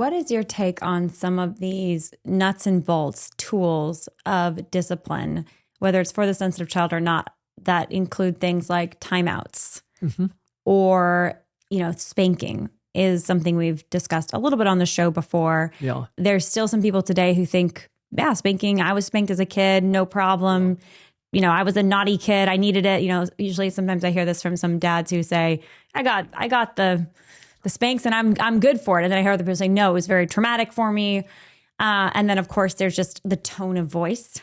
What is your take on some of these nuts and bolts tools of discipline, whether it's for the sensitive child or not, that include things like timeouts or, spanking is something we've discussed a little bit on the show before. Yeah. There's still some people today who think, yeah, spanking, I was spanked as a kid, no problem. I was a naughty kid. I needed it. Usually sometimes I hear this from some dads who say, I got the spanks and I'm good for it. And then I hear other people say, no, it was very traumatic for me. And then of course there's just the tone of voice,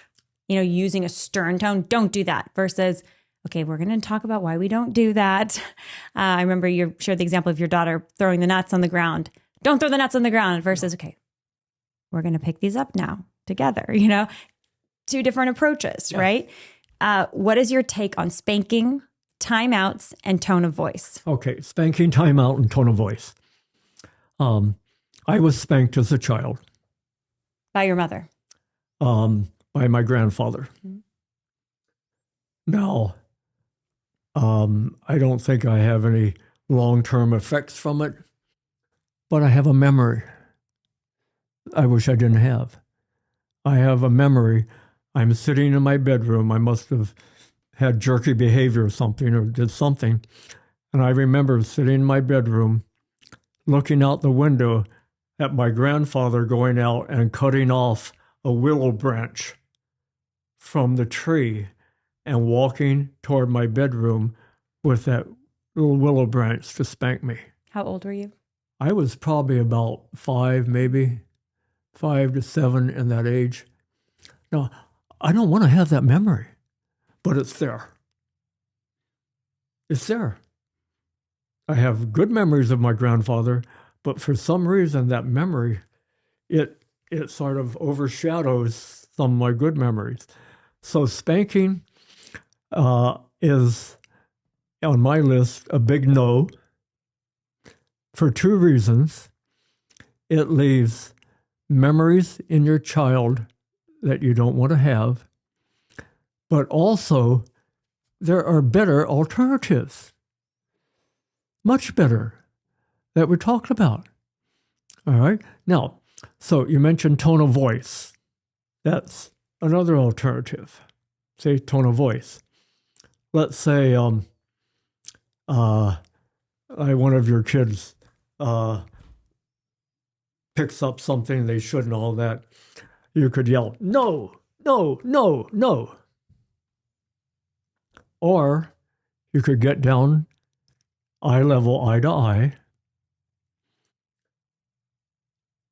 using a stern tone. Don't do that versus, okay, we're going to talk about why we don't do that. I remember you shared the example of your daughter throwing the nuts on the ground. Don't throw the nuts on the ground versus, okay, we're going to pick these up now together, two different approaches, right? What is your take on spanking, timeouts, and tone of voice? Okay, spanking, timeout, and tone of voice. I was spanked as a child. By your mother? By my grandfather. Mm-hmm. Now, I don't think I have any long-term effects from it, but I have a memory I wish I didn't have. I have a memory. I'm sitting in my bedroom. I must have had jerky behavior or something, or did something. And I remember sitting in my bedroom, looking out the window at my grandfather going out and cutting off a willow branch from the tree and walking toward my bedroom with that little willow branch to spank me. How old were you? I was probably about 5, maybe 5 to 7 in that age. Now, I don't want to have that memory, but it's there. It's there. I have good memories of my grandfather, but for some reason that memory, it sort of overshadows some of my good memories. So spanking is on my list a big no for 2 reasons. It leaves memories in your child that you don't want to have, but also there are better alternatives, much better, that we talked about. All right. Now, so you mentioned tone of voice. That's another alternative. Say tone of voice. Let's say one of your kids picks up something they shouldn't, all that. You could yell, no, no, no, no. Or you could get down eye level, eye to eye,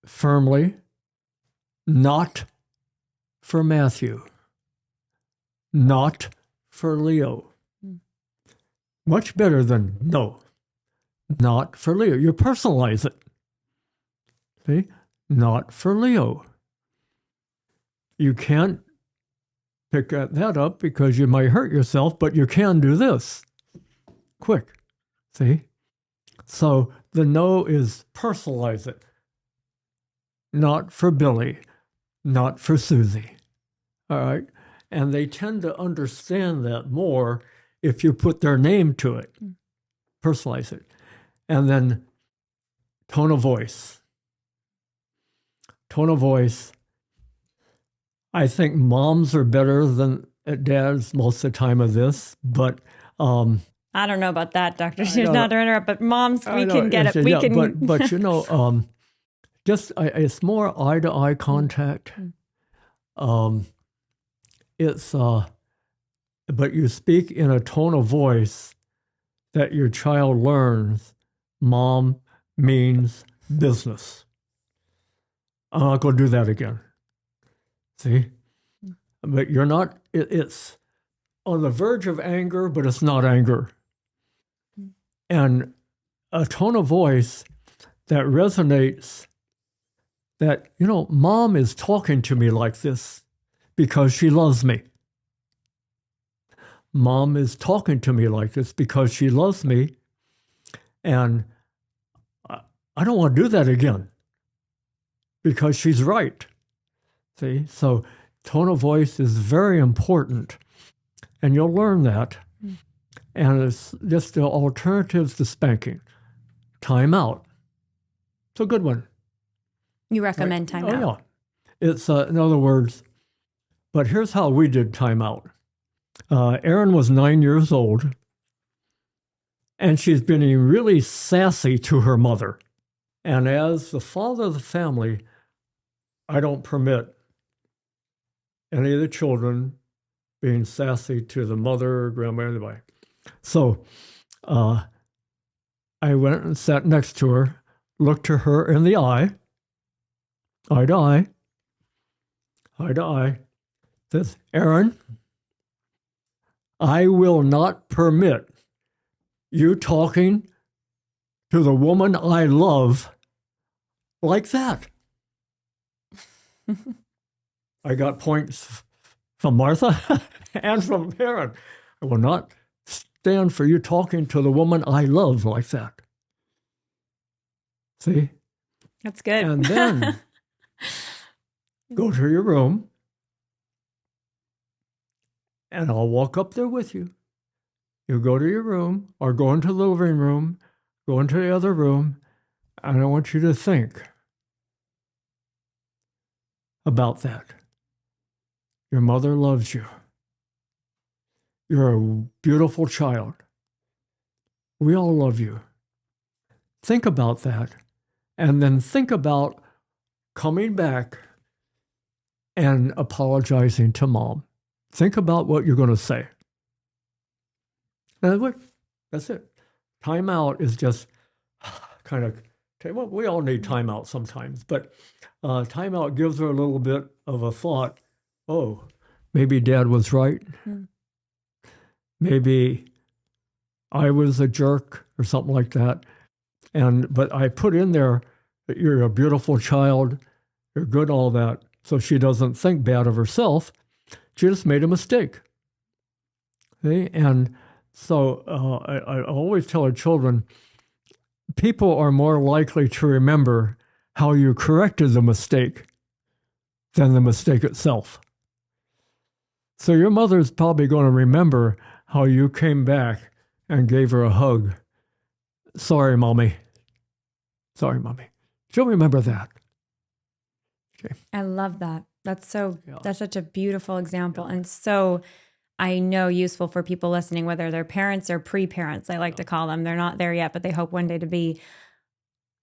firmly, not for Matthew, not for Leo. Much better than no, not for Leo. You personalize it. See? Not for Leo. You can't pick that up because you might hurt yourself, but you can do this. Quick. See? So the no is personalize it. Not for Billy, not for Susie. All right? And they tend to understand that more if you put their name to it. Personalize it. And then tone of voice. Tone of voice. I think moms are better than dads most of the time of this, but I don't know about that, Doctor. She's not to interrupt, but moms, we can get it. We can. But just it's more eye to eye contact. But you speak in a tone of voice that your child learns. Mom means business. I'm not going to do that again. See? But you're not, it's on the verge of anger, but it's not anger. And a tone of voice that resonates that, Mom is talking to me like this because she loves me. Mom is talking to me like this because she loves me. And I don't want to do that again because she's right. See? So tone of voice is very important. And you'll learn that. And it's just the alternatives to spanking. Time out. It's a good one. You recommend Oh, timeout. yeah. It's, in other words, but here's how we did timeout. Erin was 9 years old, and she's been really sassy to her mother. And as the father of the family, I don't permit any of the children being sassy to the mother, grandma, anybody. So I went and sat next to her, looked to her in the eye to eye to eye, says, Erin, I will not permit you talking to the woman I love like that. I got points from Martha and from Erin. I will not stand for you talking to the woman I love like that. See? That's good. And then go to your room, and I'll walk up there with you. You go to your room, or go into the living room, go into the other room, and I want you to think about that. Your mother loves you. You're a beautiful child. We all love you. Think about that, and then think about coming back and apologizing to mom. Think about what you're going to say. And look, that's it. Timeout is just kind of, well, we all need timeout sometimes, but timeout gives her a little bit of a thought. Oh, maybe dad was right. Maybe I was a jerk or something like that. But I put in there that you're a beautiful child, you're good, all that, so she doesn't think bad of herself. She just made a mistake. Okay? And so I always tell our children, people are more likely to remember how you corrected the mistake than the mistake itself. So your mother's probably going to remember how you came back and gave her a hug. Sorry, Mommy. Sorry, Mommy. She'll remember that. Okay. I love that. That's such a beautiful example. Yeah. And so I know useful for people listening, whether they're parents or pre-parents, I like to call them. They're not there yet, but they hope one day to be.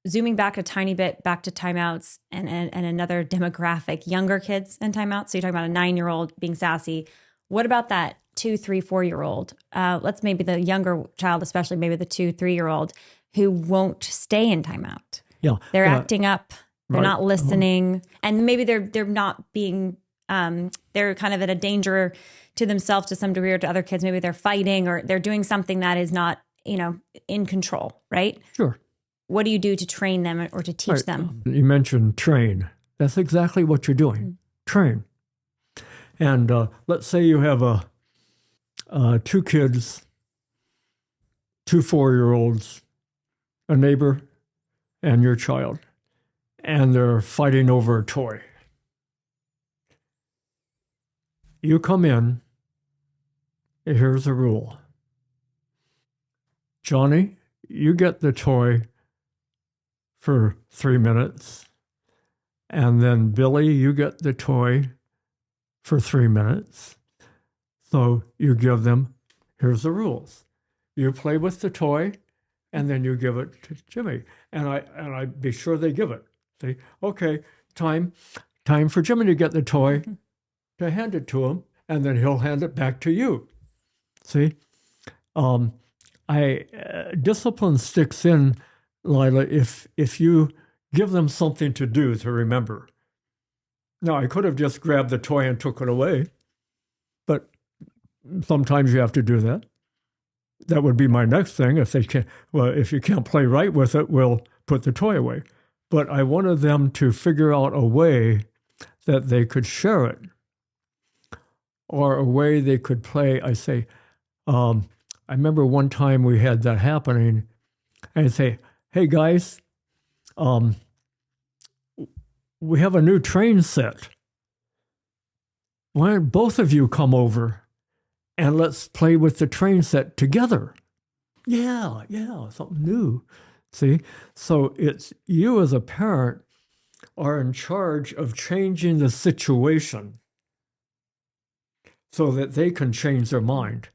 Zooming back a tiny bit, back to timeouts and another demographic, younger kids and timeouts. So you're talking about a 9-year-old being sassy. What about that 2, 3, 4-year-old? Let's maybe the younger child, especially maybe the 2, 3-year-old who won't stay in timeout. Yeah. They're acting up. They're Right. not listening. And maybe they're not being, they're kind of at a danger to themselves to some degree or to other kids. Maybe they're fighting or they're doing something that is not, in control, right? Sure. What do you do to train them or to teach them? You mentioned train. That's exactly what you're doing. Train. And let's say you have 2 kids, 2 4-year-olds, a neighbor, and your child, and they're fighting over a toy. You come in, here's a rule. Johnny, you get the toy for 3 minutes. And then Billy, you get the toy for 3 minutes. So you give them, here's the rules. You play with the toy, and then you give it to Jimmy. And I be sure they give it. Say, okay, time for Jimmy to get the toy, to hand it to him, and then he'll hand it back to you. See? Discipline sticks in, Lila, if you give them something to do to remember. Now, I could have just grabbed the toy and took it away, but sometimes you have to do that. That would be my next thing. If you can't play right with it, we'll put the toy away. But I wanted them to figure out a way that they could share it, or a way they could play. I say, I remember one time we had that happening, and I'd say, hey guys, we have a new train set. Why don't both of you come over and let's play with the train set together? Yeah, something new. See? So it's you as a parent are in charge of changing the situation so that they can change their mind,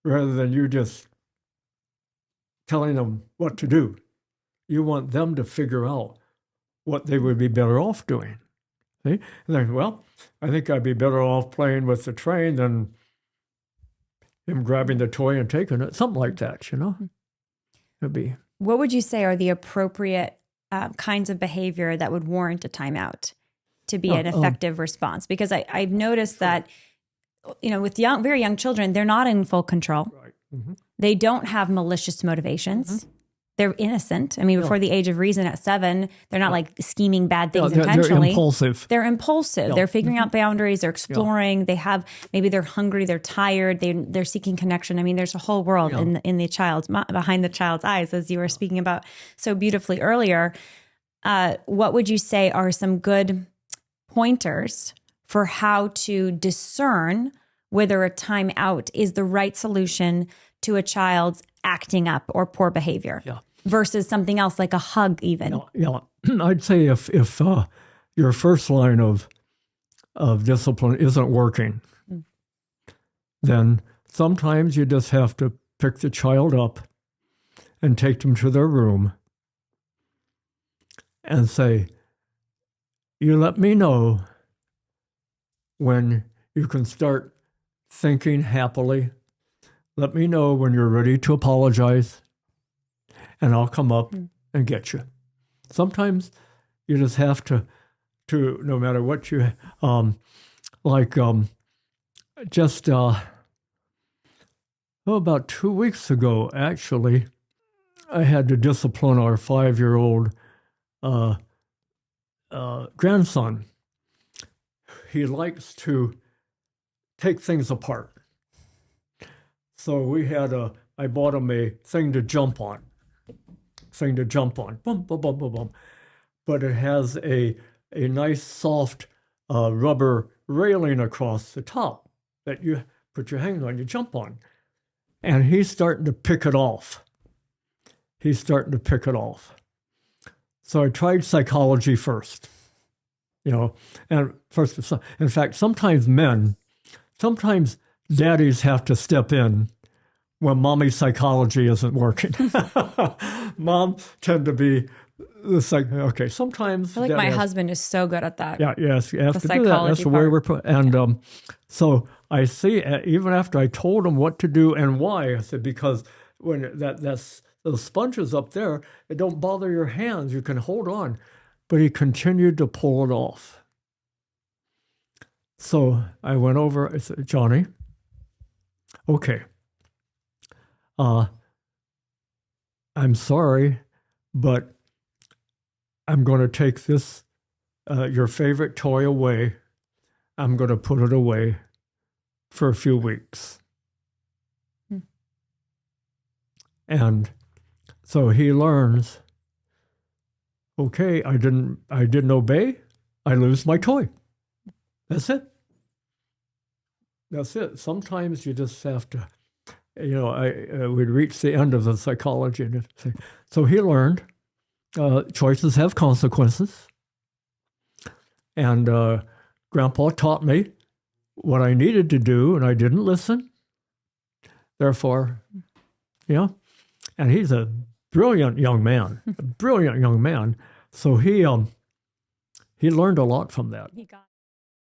rather than you just telling them what to do. You want them to figure out what they would be better off doing. See? And then, well, I think I'd be better off playing with the train than him grabbing the toy and taking it. Something like that, you know? It'd be. What would you say are the appropriate kinds of behavior that would warrant a timeout to be an effective response? Because I've noticed that, with very young children, they're not in full control. Right. Mm-hmm. They don't have malicious motivations. Mm-hmm. They're innocent. I mean, before the age of reason at 7, they're not like scheming bad things intentionally. They're impulsive. They're impulsive. Yeah. They're figuring out boundaries. They're exploring. Yeah. Maybe they're hungry. They're tired. They're seeking connection. I mean, there's a whole world in the child's behind the child's eyes, as you were speaking about so beautifully earlier. What would you say are some good pointers for how to discern whether a timeout is the right solution to a child's acting up or poor behavior? Yeah. Versus something else like a hug, even. Yeah. I'd say if your first line of discipline isn't working, then sometimes you just have to pick the child up and take them to their room and say, you let me know when you can start thinking happily. Let me know when you're ready to apologize, and I'll come up and get you. Sometimes you just have to no matter what you, about 2 weeks ago, actually, I had to discipline our 5-year-old grandson. He likes to take things apart. So I bought him a thing to jump on. Boom, boom, boom, boom, boom. But it has a nice soft rubber railing across the top that you put your hand on, you jump on. And he's starting to pick it off. So I tried psychology first, and first, in fact, sometimes daddies have to step in when mommy's psychology isn't working. Mom tend to be okay. Sometimes I feel like my husband is so good at that. Yeah, yes, you have to do that. That's the way we're put. And so I see, even after I told him what to do and why, I said, because when that's those sponges up there, it don't bother your hands. You can hold on. But he continued to pull it off. So I went over, I said, Johnny, okay, I'm sorry, but I'm going to take this, your favorite toy away. I'm going to put it away for a few weeks. And so he learns, okay, I didn't obey, I lose my toy. That's it. Sometimes you just have to, we'd reach the end of the psychology. And so he learned choices have consequences. And Grandpa taught me what I needed to do, and I didn't listen. Therefore, and he's a brilliant young man. So he learned a lot from that.